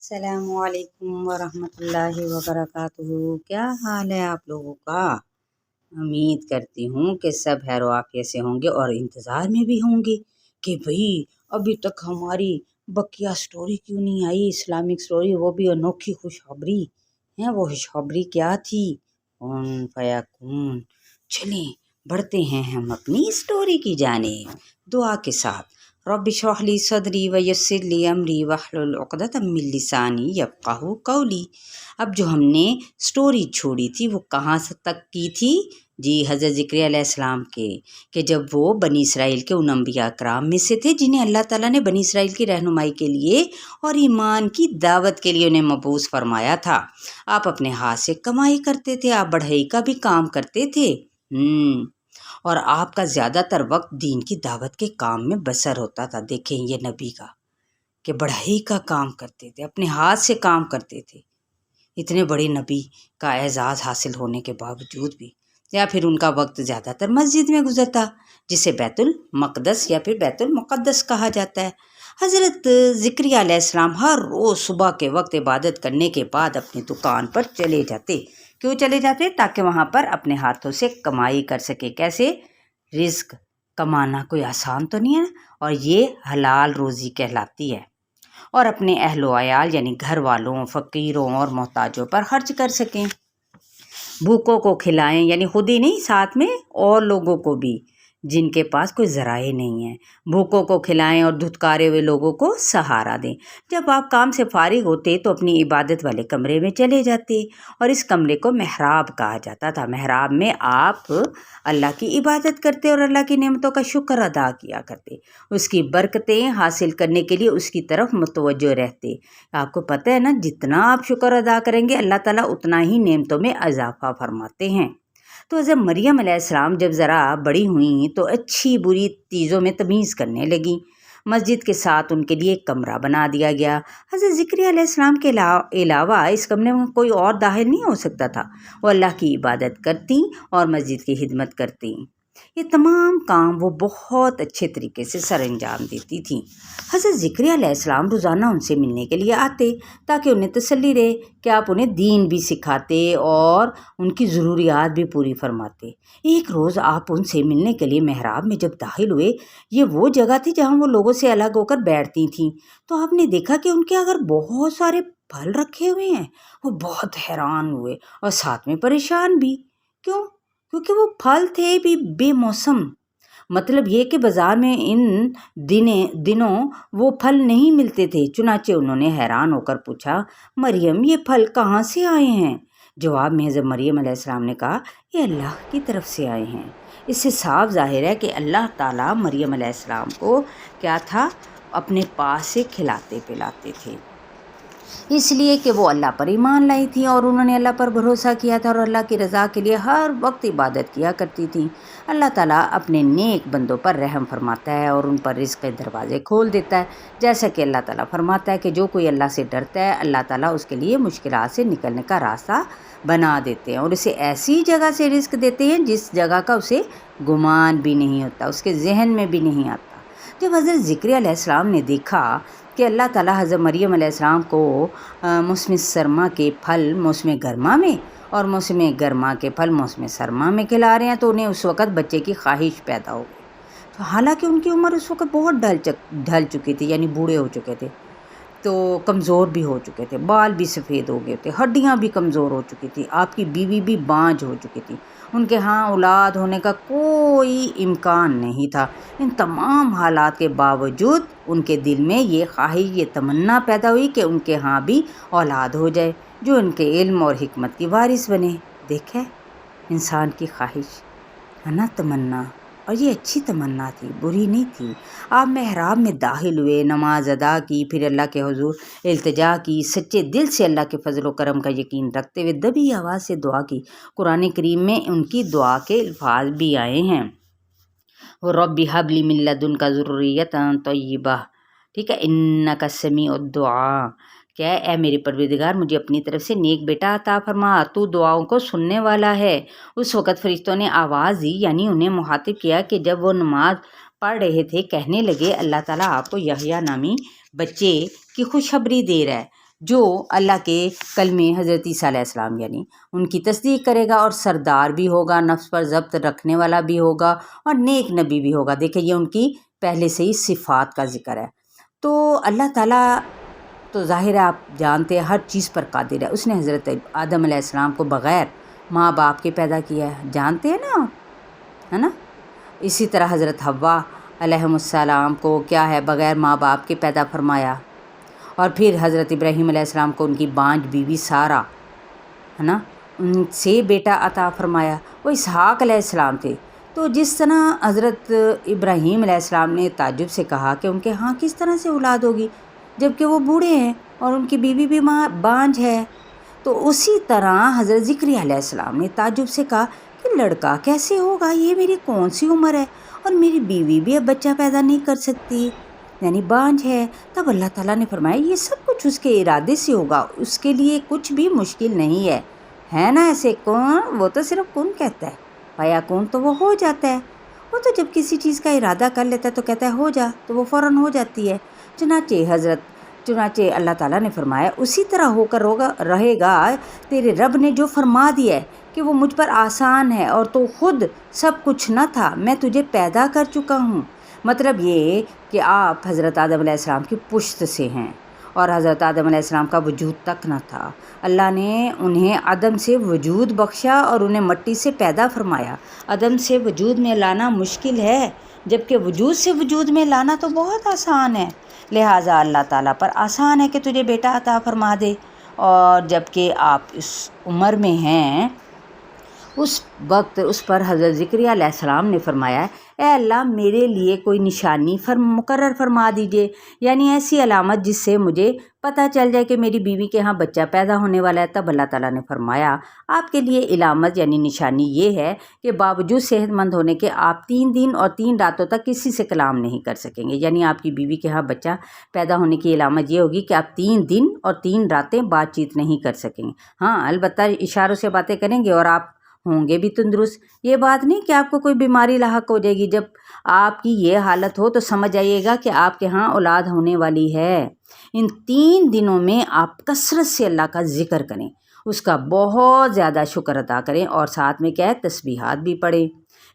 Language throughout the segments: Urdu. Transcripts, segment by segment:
السلام علیکم ورحمۃ اللہ وبرکاتہ۔ کیا حال ہے آپ لوگوں کا؟ امید کرتی ہوں کہ سب خیر و عافیت سے ہوں گے اور انتظار میں بھی ہوں گے کہ بھئی ابھی تک ہماری بقیہ سٹوری کیوں نہیں آئی، اسلامک سٹوری، وہ بھی انوکھی خوشخبری ہے۔ وہ خوشخبری کیا تھی؟ کون فیکون۔ چلیں بڑھتے ہیں ہم اپنی سٹوری کی جانب دعا کے ساتھ۔ رب اشرح لی صدری ویسر لی امری واحلل عقدۃ من لسانی یفقہوا قولی۔ اب جو ہم نے سٹوری چھوڑی تھی وہ کہاں تک کی تھی؟ جی حضرت زکریا علیہ السلام کے، کہ جب وہ بنی اسرائیل کے ان انبیاء کرام میں سے تھے جنہیں اللہ تعالیٰ نے بنی اسرائیل کی رہنمائی کے لیے اور ایمان کی دعوت کے لیے انہیں مبعوث فرمایا تھا۔ آپ اپنے ہاتھ سے کمائی کرتے تھے، آپ بڑھئی کا بھی کام کرتے تھے، اور آپ کا زیادہ تر وقت دین کی دعوت کے کام میں بسر ہوتا تھا۔ دیکھیں یہ نبی کا کہ بڑھئی کا کام کرتے تھے، اپنے ہاتھ سے کام کرتے تھے، اتنے بڑے نبی کا اعزاز حاصل ہونے کے باوجود بھی۔ یا پھر ان کا وقت زیادہ تر مسجد میں گزرتا، جسے بیت المقدس یا پھر بیت المقدس کہا جاتا ہے۔ حضرت زکریا علیہ السلام ہر روز صبح کے وقت عبادت کرنے کے بعد اپنی دکان پر چلے جاتے۔ کیوں چلے جاتے؟ تاکہ وہاں پر اپنے ہاتھوں سے کمائی کر سکے۔ کیسے؟ رزق کمانا کوئی آسان تو نہیں ہے، اور یہ حلال روزی کہلاتی ہے، اور اپنے اہل و عیال یعنی گھر والوں، فقیروں اور محتاجوں پر خرچ کر سکیں، بھوکوں کو کھلائیں، یعنی خود ہی نہیں ساتھ میں اور لوگوں کو بھی جن کے پاس کوئی ذرائع نہیں ہیں، بھوکوں کو کھلائیں اور دھتکارے ہوئے لوگوں کو سہارا دیں۔ جب آپ کام سے فارغ ہوتے تو اپنی عبادت والے کمرے میں چلے جاتے، اور اس کمرے کو محراب کہا جاتا تھا۔ محراب میں آپ اللہ کی عبادت کرتے اور اللہ کی نعمتوں کا شکر ادا کیا کرتے، اس کی برکتیں حاصل کرنے کے لیے اس کی طرف متوجہ رہتے۔ آپ کو پتہ ہے نا، جتنا آپ شکر ادا کریں گے اللہ تعالیٰ اتنا ہی نعمتوں میں اضافہ فرماتے ہیں۔ تو حضرت مریم علیہ السلام جب ذرا بڑی ہوئیں تو اچھی بری چیزوں میں تمیز کرنے لگیں۔ مسجد کے ساتھ ان کے لیے ایک کمرہ بنا دیا گیا۔ حضرت زکریا علیہ السلام کے علاوہ اس کمرے میں کوئی اور داخل نہیں ہو سکتا تھا۔ وہ اللہ کی عبادت کرتی اور مسجد کی خدمت کرتی۔ یہ تمام کام وہ بہت اچھے طریقے سے سر انجام دیتی تھیں۔ حضرت زکریا علیہ السلام روزانہ ان سے ملنے کے لیے آتے تاکہ انہیں تسلی رہے کہ آپ انہیں دین بھی سکھاتے اور ان کی ضروریات بھی پوری فرماتے۔ ایک روز آپ ان سے ملنے کے لیے محراب میں جب داخل ہوئے، یہ وہ جگہ تھی جہاں وہ لوگوں سے الگ ہو کر بیٹھتی تھیں، تو آپ نے دیکھا کہ ان کے اگر بہت سارے پھل رکھے ہوئے ہیں۔ وہ بہت حیران ہوئے اور ساتھ میں پریشان بھی۔ کیوں؟ کیونکہ وہ پھل تھے بھی بے موسم، مطلب یہ کہ بازار میں ان دنوں وہ پھل نہیں ملتے تھے۔ چنانچہ انہوں نے حیران ہو کر پوچھا، مریم یہ پھل کہاں سے آئے ہیں؟ جواب میں حضرت مریم علیہ السلام نے کہا، یہ اللہ کی طرف سے آئے ہیں۔ اس سے صاف ظاہر ہے کہ اللہ تعالیٰ مریم علیہ السلام کو کیا تھا؟ اپنے پاس سے کھلاتے پلاتے تھے، اس لیے کہ وہ اللہ پر ایمان لائی تھی اور انہوں نے اللہ پر بھروسہ کیا تھا اور اللہ کی رضا کے لیے ہر وقت عبادت کیا کرتی تھیں۔ اللہ تعالیٰ اپنے نیک بندوں پر رحم فرماتا ہے اور ان پر رزق کے دروازے کھول دیتا ہے، جیسا کہ اللہ تعالیٰ فرماتا ہے کہ جو کوئی اللہ سے ڈرتا ہے اللہ تعالیٰ اس کے لیے مشکلات سے نکلنے کا راستہ بنا دیتے ہیں اور اسے ایسی جگہ سے رزق دیتے ہیں جس جگہ کا اسے گمان بھی نہیں ہوتا، اس کے ذہن میں بھی نہیں آتا۔ جب حضرت زکریا علیہ السلام نے دیکھا کہ اللہ تعالیٰ حضرت مریم علیہ السلام کو موسم سرما کے پھل موسم گرما میں اور موسم گرما کے پھل موسم سرما میں کھلا رہے ہیں، تو انہیں اس وقت بچے کی خواہش پیدا ہو گئی۔ تو حالانکہ ان کی عمر اس وقت بہت ڈھل چکی تھی، یعنی بوڑھے ہو چکے تھے، تو کمزور بھی ہو چکے تھے، بال بھی سفید ہو گئے تھے، ہڈیاں بھی کمزور ہو چکی تھی، آپ کی بیوی بھی بانجھ ہو چکی تھی، ان کے ہاں اولاد ہونے کا کوئی امکان نہیں تھا۔ ان تمام حالات کے باوجود ان کے دل میں یہ خواہش، یہ تمنا پیدا ہوئی کہ ان کے ہاں بھی اولاد ہو جائے جو ان کے علم اور حکمت کی وارث بنے۔ دیکھیں انسان کی خواہش ہے نا، تمنا، اور یہ اچھی تمنا تھی، بری نہیں تھی۔ آپ محراب میں داخل ہوئے، نماز ادا کی، پھر اللہ کے حضور التجا کی، سچے دل سے اللہ کے فضل و کرم کا یقین رکھتے ہوئے دبی آواز سے دعا کی۔ قرآن کریم میں ان کی دعا کے الفاظ بھی آئے ہیں، رب ہب لی من لدنک ذریۃ طیبہ، ٹھیک ہے، انک سمیع الدعاء، کیا اے میرے پروردگار مجھے اپنی طرف سے نیک بیٹا عطا فرما، تو دعاؤں کو سننے والا ہے۔ اس وقت فرشتوں نے آواز دی، یعنی انہیں مخاطب کیا کہ جب وہ نماز پڑھ رہے تھے، کہنے لگے اللہ تعالیٰ آپ کو یحییٰ نامی بچے کی خوشخبری دے رہا ہے، جو اللہ کے کلمے حضرت عیسیٰ علیہ السلام یعنی ان کی تصدیق کرے گا، اور سردار بھی ہوگا، نفس پر ضبط رکھنے والا بھی ہوگا، اور نیک نبی بھی ہوگا۔ دیکھیں یہ ان کی پہلے سے ہی صفات کا ذکر ہے۔ تو اللہ تعالیٰ تو ظاہر ہے آپ جانتے ہیں ہر چیز پر قادر ہے۔ اس نے حضرت آدم علیہ السلام کو بغیر ماں باپ کے پیدا کیا ہے، جانتے ہیں نا، ہے نا۔ اسی طرح حضرت حوا علیہ السلام کو کیا ہے، بغیر ماں باپ کے پیدا فرمایا، اور پھر حضرت ابراہیم علیہ السلام کو ان کی بانجھ بیوی سارہ، ہے نا، ان سے بیٹا عطا فرمایا، وہ اسحاق علیہ السلام تھے۔ تو جس طرح حضرت ابراہیم علیہ السلام نے تعجب سے کہا کہ ان کے ہاں کس طرح سے اولاد ہوگی جبکہ وہ بوڑھے ہیں اور ان کی بیوی بھی بانجھ ہے، تو اسی طرح حضرت زکریا علیہ السلام نے تعجب سے کہا کہ لڑکا کیسے ہوگا، یہ میری کون سی عمر ہے، اور میری بیوی بھی اب بچہ پیدا نہیں کر سکتی، یعنی بانجھ ہے۔ تب اللہ تعالیٰ نے فرمایا یہ سب کچھ اس کے ارادے سے ہوگا، اس کے لیے کچھ بھی مشکل نہیں ہے نا ایسے کون، وہ تو صرف کن کہتا ہے، پایا کون تو وہ ہو جاتا ہے، وہ تو جب کسی چیز کا ارادہ کر لیتا ہے تو کہتا ہے ہو جا، تو وہ فوراً ہو جاتی ہے۔ چنانچہ اللہ تعالیٰ نے فرمایا اسی طرح ہو کر رہے گا، تیرے رب نے جو فرما دیا ہے کہ وہ مجھ پر آسان ہے، اور تو خود سب کچھ نہ تھا، میں تجھے پیدا کر چکا ہوں۔ مطلب یہ کہ آپ حضرت آدم علیہ السلام کی پشت سے ہیں، اور حضرت آدم علیہ السلام کا وجود تک نہ تھا۔ اللہ نے انہیں عدم سے وجود بخشا اور انہیں مٹی سے پیدا فرمایا۔ عدم سے وجود میں لانا مشکل ہے، جبکہ وجود سے وجود میں لانا تو بہت آسان ہے۔ لہٰذا اللہ تعالیٰ پر آسان ہے کہ تجھے بیٹا عطا فرما دے، اور جب کہ آپ اس عمر میں ہیں، اس وقت اس پر حضرت زکریا علیہ السلام نے فرمایا اے اللہ میرے لیے کوئی نشانی مقرر فرما دیجئے، یعنی ایسی علامت جس سے مجھے پتہ چل جائے کہ میری بیوی کے ہاں بچہ پیدا ہونے والا ہے۔ تب اللہ تعالیٰ نے فرمایا آپ کے لیے علامت یعنی نشانی یہ ہے کہ باوجود صحت مند ہونے کے آپ 3 دن اور 3 راتوں تک کسی سے کلام نہیں کر سکیں گے، یعنی آپ کی بیوی کے ہاں بچہ پیدا ہونے کی علامت یہ ہوگی کہ آپ 3 دن اور 3 راتیں بات چیت نہیں کر سکیں گے۔ ہاں البتہ اشاروں سے باتیں کریں گے اور آپ ہوں گے بھی تندرست۔ یہ بات نہیں کہ آپ کو کوئی بیماری لاحق ہو جائے گی۔ جب آپ کی یہ حالت ہو تو سمجھ آئیے گا کہ آپ کے ہاں اولاد ہونے والی ہے۔ ان 3 دنوں میں آپ کثرت سے اللہ کا ذکر کریں، اس کا بہت زیادہ شکر ادا کریں، اور ساتھ میں کیا ہے تسبیحات بھی پڑھیں۔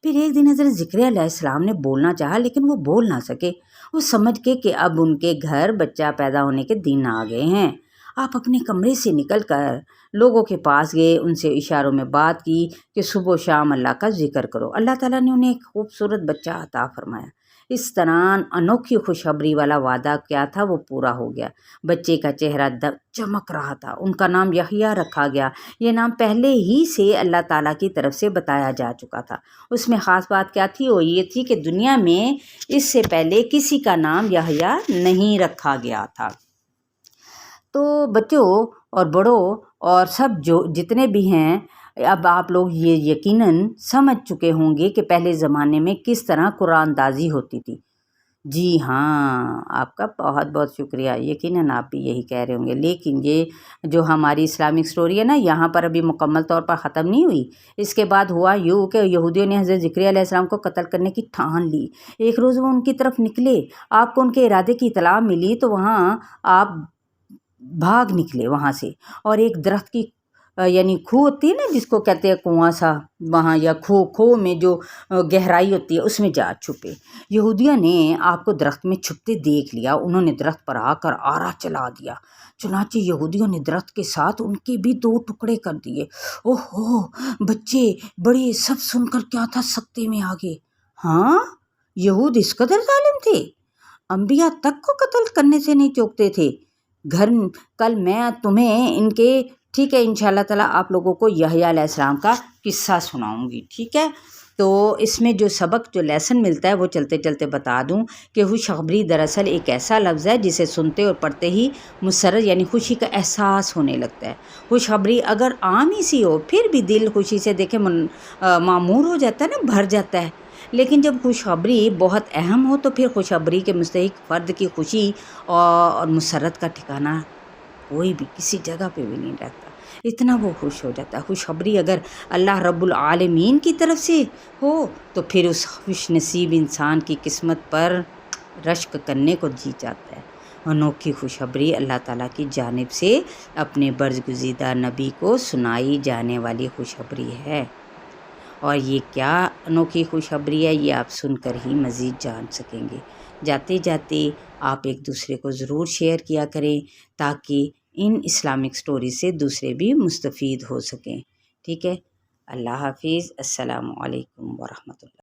پھر ایک دن حضرت زکریا علیہ السلام نے بولنا چاہا لیکن وہ بول نہ سکے، وہ سمجھ کے کہ اب ان کے گھر بچہ پیدا ہونے کے دن آ گئے ہیں۔ آپ اپنے کمرے سے نکل کر لوگوں کے پاس گئے، ان سے اشاروں میں بات کی کہ صبح و شام اللہ کا ذکر کرو۔ اللہ تعالیٰ نے انہیں ایک خوبصورت بچہ عطا فرمایا۔ اس طرح انوکھی خوشخبری والا وعدہ کیا تھا وہ پورا ہو گیا۔ بچے کا چہرہ چمک رہا تھا، ان کا نام یحییٰ رکھا گیا۔ یہ نام پہلے ہی سے اللہ تعالیٰ کی طرف سے بتایا جا چکا تھا۔ اس میں خاص بات کیا تھی، وہ یہ تھی کہ دنیا میں اس سے پہلے کسی کا نام یحییٰ نہیں رکھا گیا تھا۔ تو بچوں اور بڑوں اور سب جو جتنے بھی ہیں، اب آپ لوگ یہ یقیناً سمجھ چکے ہوں گے کہ پہلے زمانے میں کس طرح قرآن اندازی ہوتی تھی۔ جی ہاں، آپ کا بہت بہت شکریہ، یقیناً آپ بھی یہی کہہ رہے ہوں گے۔ لیکن یہ جو ہماری اسلامک سٹوری ہے نا، یہاں پر ابھی مکمل طور پر ختم نہیں ہوئی۔ اس کے بعد ہوا یوں کہ یہودیوں نے حضرت زکریا علیہ السلام کو قتل کرنے کی ٹھان لی۔ ایک روز وہ ان کی طرف نکلے، آپ کو ان کے ارادے کی اطلاع ملی تو وہاں آپ بھاگ نکلے وہاں سے، اور ایک درخت کی یعنی کھو ہوتی ہے نا جس کو کہتے ہیں کنواں سا، وہاں یا کھو میں جو گہرائی ہوتی ہے اس میں جا چھپے۔ یہودیوں نے آپ کو درخت میں چھپتے دیکھ لیا، انہوں نے درخت پر آ کر آرا چلا دیا۔ چنانچہ یہودیوں نے درخت کے ساتھ ان کے بھی 2 ٹکڑے کر دیے۔ اوہو، بچے بڑے سب سن کر کیا تھا سکتے میں آ گئے۔ ہاں، یہود اس قدر ظالم تھے، انبیاء تک کو قتل کرنے سے نہیں چوکتے تھے۔ کل میں تمہیں ان کے ٹھیک ہے انشاءاللہ تعالیٰ آپ لوگوں کو یحییٰ علیہ السلام کا قصہ سناؤں گی، ٹھیک ہے۔ تو اس میں جو سبق جو لیسن ملتا ہے وہ چلتے چلتے بتا دوں کہ خوشخبری دراصل ایک ایسا لفظ ہے جسے سنتے اور پڑھتے ہی مسرت یعنی خوشی کا احساس ہونے لگتا ہے۔ خوشخبری اگر عام ہی سی ہو پھر بھی دل خوشی سے دیکھے معمور ہو جاتا ہے نا، بھر جاتا ہے۔ لیکن جب خوشخبری بہت اہم ہو تو پھر خوشخبری کے مستحق فرد کی خوشی اور مسرت کا ٹھکانہ کوئی بھی کسی جگہ پہ بھی نہیں رہتا، اتنا وہ خوش ہو جاتا ہے۔ خوشخبری اگر اللہ رب العالمین کی طرف سے ہو تو پھر اس خوش نصیب انسان کی قسمت پر رشک کرنے کو جی چاہتا ہے۔ انوکھی خوشخبری اللہ تعالیٰ کی جانب سے اپنے برگزیدہ نبی کو سنائی جانے والی خوشخبری ہے۔ اور یہ کیا انوکھی خوشخبری ہے، یہ آپ سن کر ہی مزید جان سکیں گے۔ جاتے جاتے آپ ایک دوسرے کو ضرور شیئر کیا کریں تاکہ ان اسلامک سٹوری سے دوسرے بھی مستفید ہو سکیں۔ ٹھیک ہے، اللہ حافظ، السلام علیکم ورحمۃ اللہ۔